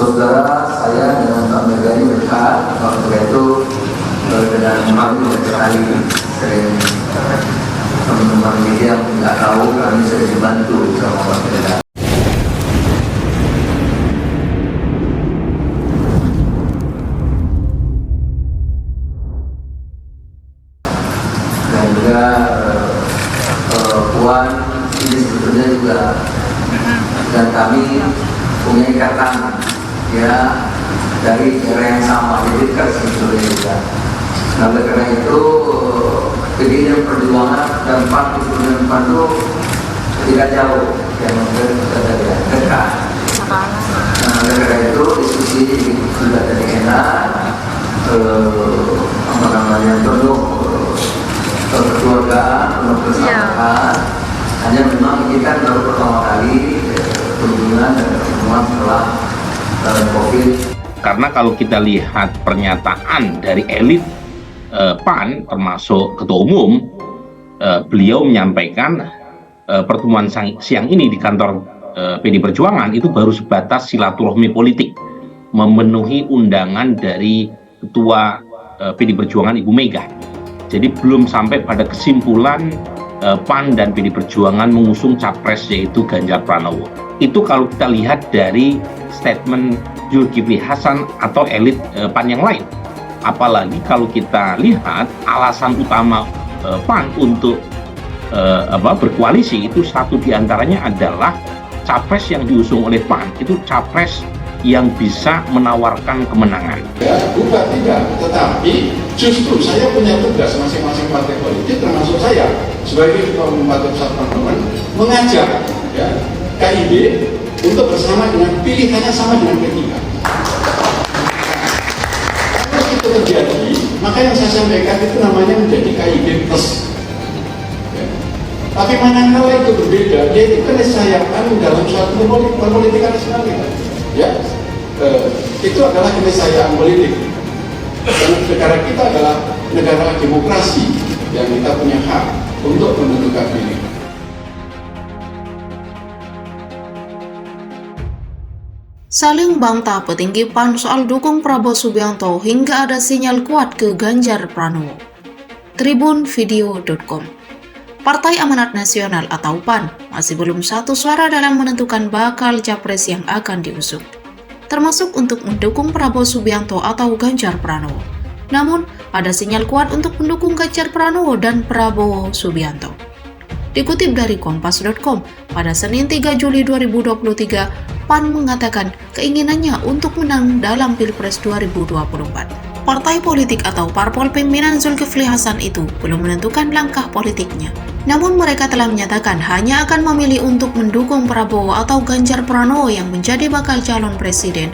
Saudara, saya dengan Pak Mega ini dekat. Pak Mega itu dengan kami sekali sering teman-teman media yang nggak tahu kami sering dibantu sama Pak Mega. Dan juga Puan ini sebetulnya juga dan kami punya ikatan ya dari era yang sama, jadi dekat sebetulnya juga. Nah, oleh karena itu PDI Perjuangan dan PAN itu tidak jauh, yang dekat. Nah, oleh karena itu diskusi sudah tadi enak, penuh kekeluargaan, penuh persahabatan. Hanya memang kita baru pertama kali kunjungan dan pertemuan setelah COVID. Karena kalau kita lihat pernyataan dari elit PAN termasuk Ketua Umum, beliau menyampaikan pertemuan siang ini di kantor PDI Perjuangan itu baru sebatas silaturahmi politik, memenuhi undangan dari Ketua PDI Perjuangan Ibu Mega. Jadi belum sampai pada kesimpulan PAN dan PDI Perjuangan mengusung capres yaitu Ganjar Pranowo. Itu kalau kita lihat dari statement Zulkifli Hasan atau elit PAN yang lain. Apalagi kalau kita lihat alasan utama PAN untuk berkoalisi itu satu diantaranya adalah capres yang diusung oleh PAN itu capres yang bisa menawarkan kemenangan. Ya, bukan tidak, tetapi justru saya punya tugas masing-masing partai politik termasuk saya sebagai ketua umum partai Persatuan Pembangunan mengajak ya, KIB untuk bersama dengan pilihannya sama dengan P3. Kalau itu terjadi, maka yang saya sampaikan itu namanya menjadi KIB plus. Ya. Tapi manakala itu berbeda, dia itu keniscayaan dalam suatu perpolitikan nasional kita. Ya, itu adalah keniscayaan politik. Dan negara kita adalah negara demokrasi yang kita punya hak untuk menentukan pilihan. Saling bantah petinggi PAN soal dukung Prabowo Subianto hingga ada sinyal kuat ke Ganjar Pranowo. Tribunvideo.com. Partai Amanat Nasional atau PAN masih belum satu suara dalam menentukan bakal capres yang akan diusung, termasuk untuk mendukung Prabowo Subianto atau Ganjar Pranowo. Namun, ada sinyal kuat untuk mendukung Ganjar Pranowo dan Prabowo Subianto. Dikutip dari Kompas.com, pada Senin 3 Juli 2023, PAN mengatakan keinginannya untuk menang dalam Pilpres 2024. Partai politik atau parpol pimpinan Zulkifli Hasan itu belum menentukan langkah politiknya. Namun mereka telah menyatakan hanya akan memilih untuk mendukung Prabowo atau Ganjar Pranowo yang menjadi bakal calon presiden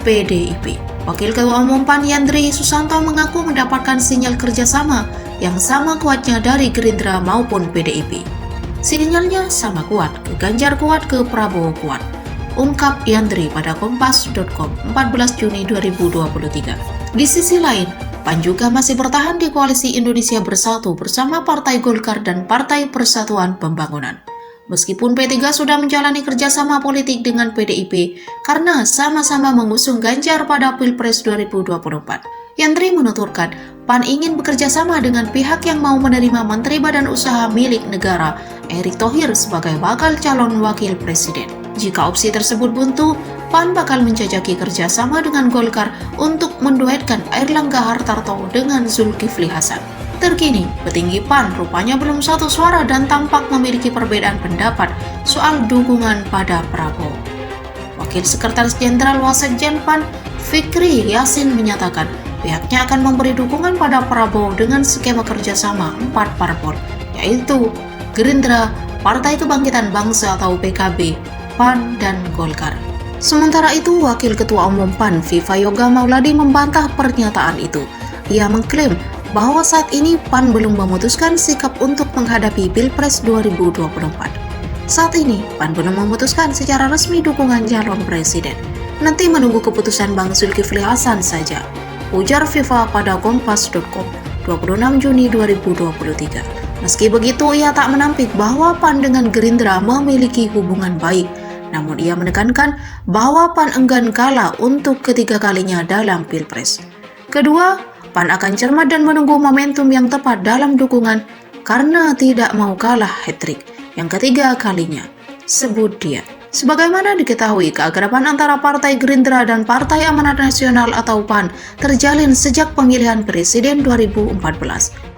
PDIP. Wakil Ketua Umum PAN Yandri Susanto mengaku mendapatkan sinyal kerjasama yang sama kuatnya dari Gerindra maupun PDIP. Sinyalnya sama kuat, ke Ganjar kuat, ke Prabowo kuat, ungkap Yandri pada Kompas.com 14 Juni 2023. Di sisi lain, PAN juga masih bertahan di koalisi Indonesia Bersatu bersama Partai Golkar dan Partai Persatuan Pembangunan. Meskipun P3 sudah menjalani kerjasama politik dengan PDIP karena sama-sama mengusung Ganjar pada Pilpres 2024. Yandri menuturkan, PAN ingin bekerja sama dengan pihak yang mau menerima Menteri Badan Usaha milik negara, Erick Thohir sebagai bakal calon wakil presiden. Jika opsi tersebut buntu, PAN bakal menjajaki kerjasama dengan Golkar untuk menduetkan Airlangga Hartarto dengan Zulkifli Hasan. Terkini, petinggi PAN rupanya belum satu suara dan tampak memiliki perbedaan pendapat soal dukungan pada Prabowo. Wakil Sekretaris Jenderal Wasekjen PAN, Fikri Yasin menyatakan pihaknya akan memberi dukungan pada Prabowo dengan skema kerjasama 4 parpol, yaitu Gerindra, Partai Kebangkitan Bangsa atau PKB, PAN, dan Golkar. Sementara itu, Wakil Ketua Umum PAN, Viva Yoga Mauladi membantah pernyataan itu. Ia mengklaim bahwa saat ini PAN belum memutuskan sikap untuk menghadapi Pilpres 2024. Saat ini, PAN belum memutuskan secara resmi dukungan calon presiden. Nanti menunggu keputusan Bang Zulkifli Hasan saja, ujar Viva pada Kompas.com 26 Juni 2023. Meski begitu, ia tak menampik bahwa PAN dengan Gerindra memiliki hubungan baik. Namun ia menekankan bahwa PAN enggan kalah untuk ketiga kalinya dalam Pilpres. Kedua, PAN akan cermat dan menunggu momentum yang tepat dalam dukungan karena tidak mau kalah hat-trick yang ketiga kalinya, sebut dia. Sebagaimana diketahui, keakraban antara Partai Gerindra dan Partai Amanat Nasional atau PAN terjalin sejak pemilihan presiden 2014.